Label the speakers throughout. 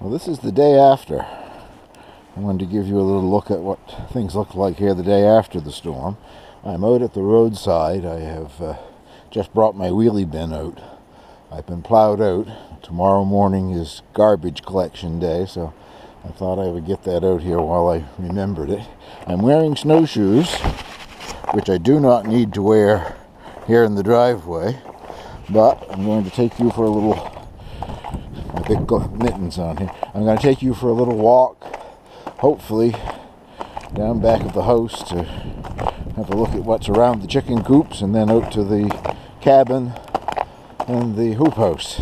Speaker 1: Well, this is the day after. I wanted to give you a little look at what things look like here the day after the storm. I'm out at the roadside. I have just brought my wheelie bin out. I've been plowed out. Tomorrow morning is garbage collection day, so I thought I would get that out here while I remembered it. I'm wearing snowshoes, which I do not need to wear here in the driveway, but I'm going to take you for a little, my big mittens on here. I'm going to take you for a little walk, hopefully down back at the house to have a look at what's around the chicken coops, and then out to the cabin and the hoop house.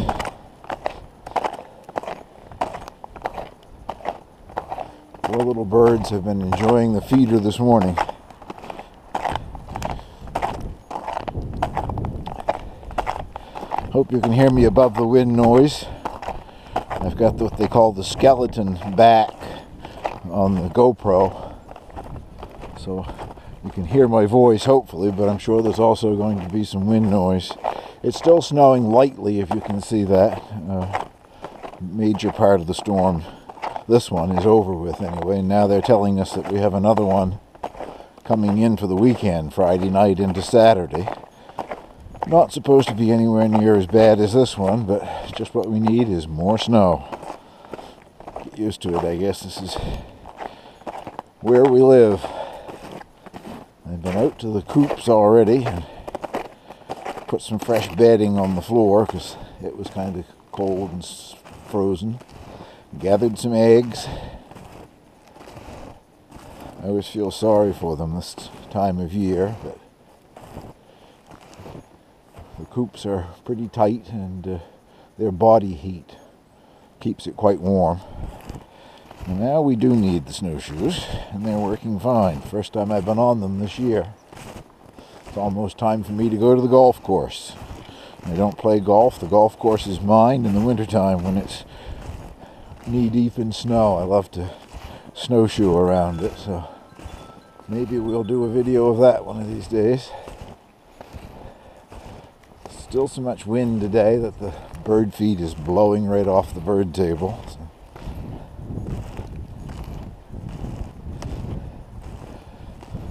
Speaker 1: Poor little birds have been enjoying the feeder this morning. Hope you can hear me above the wind noise. I've got what they call the skeleton back on the GoPro, so you can hear my voice hopefully, but I'm sure there's also going to be some wind noise. It's still snowing lightly, if you can see that. Major part of the storm, this one, is over with anyway. Now they're telling us that we have another one coming in for the weekend, Friday night into Saturday. Not supposed to be anywhere near as bad as this one, but just what we need is more snow. Get used to it, I guess. This is where we live. I've been out to the coops already and put some fresh bedding on the floor because it was kind of cold and frozen. Gathered some eggs. I always feel sorry for them this time of year, but the coops are pretty tight, and their body heat keeps it quite warm. And now we do need the snowshoes, and they're working fine. First time I've been on them this year. It's almost time for me to go to the golf course. I don't play golf. The golf course is mine in the wintertime when it's knee-deep in snow. I love to snowshoe around it, so maybe we'll do a video of that one of these days. Still so much wind today that the bird feed is blowing right off the bird table. So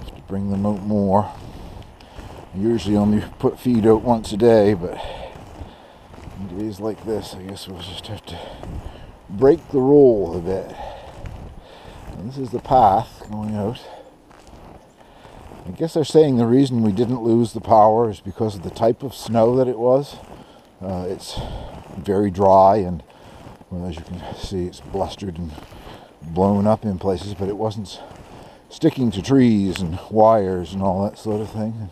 Speaker 1: have to bring them out more. I usually only put feed out once a day, but on days like this, I guess we'll just have to break the rule a bit. And this is the path going out. I guess they're saying the reason we didn't lose the power is because of the type of snow that it was. It's very dry, and well, as you can see, it's blustered and blown up in places, but it wasn't sticking to trees and wires and all that sort of thing. And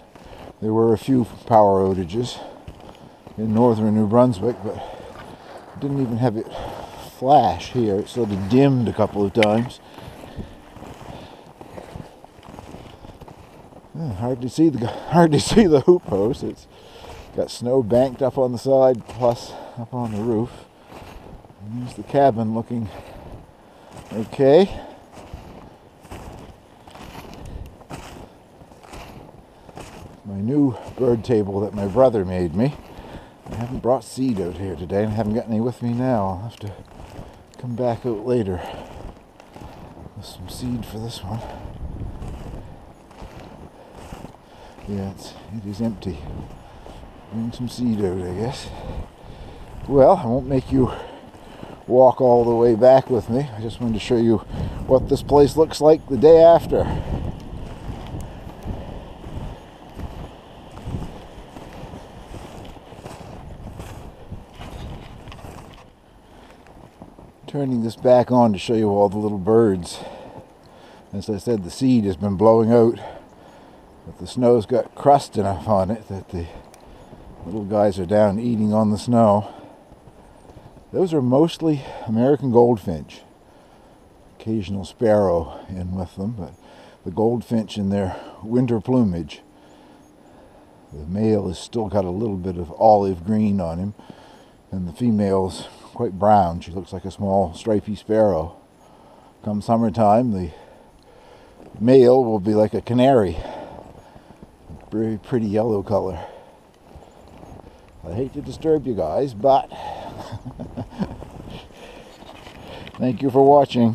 Speaker 1: there were a few power outages in northern New Brunswick, but it didn't even have it flash here. It sort of dimmed a couple of times. Hard to see the hoop house. It's got snow banked up on the side, plus up on the roof. And there's the cabin looking okay. My new bird table that my brother made me. I haven't brought seed out here today, and I haven't got any with me now. I'll have to come back out later with some seed for this one. Yeah, it is empty. Bring some seed out, I guess. Well, I won't make you walk all the way back with me. I just wanted to show you what this place looks like the day after. Turning this back on to show you all the little birds. As I said, the seed has been blowing out. But the snow's got crust enough on it that the little guys are down eating on the snow. Those are mostly American goldfinch. Occasional sparrow in with them, but the goldfinch in their winter plumage. The male has still got a little bit of olive green on him, and the female's quite brown. She looks like a small stripy sparrow. Come summertime, the male will be like a canary. Very pretty yellow color. I hate to disturb you guys, but Thank you for watching.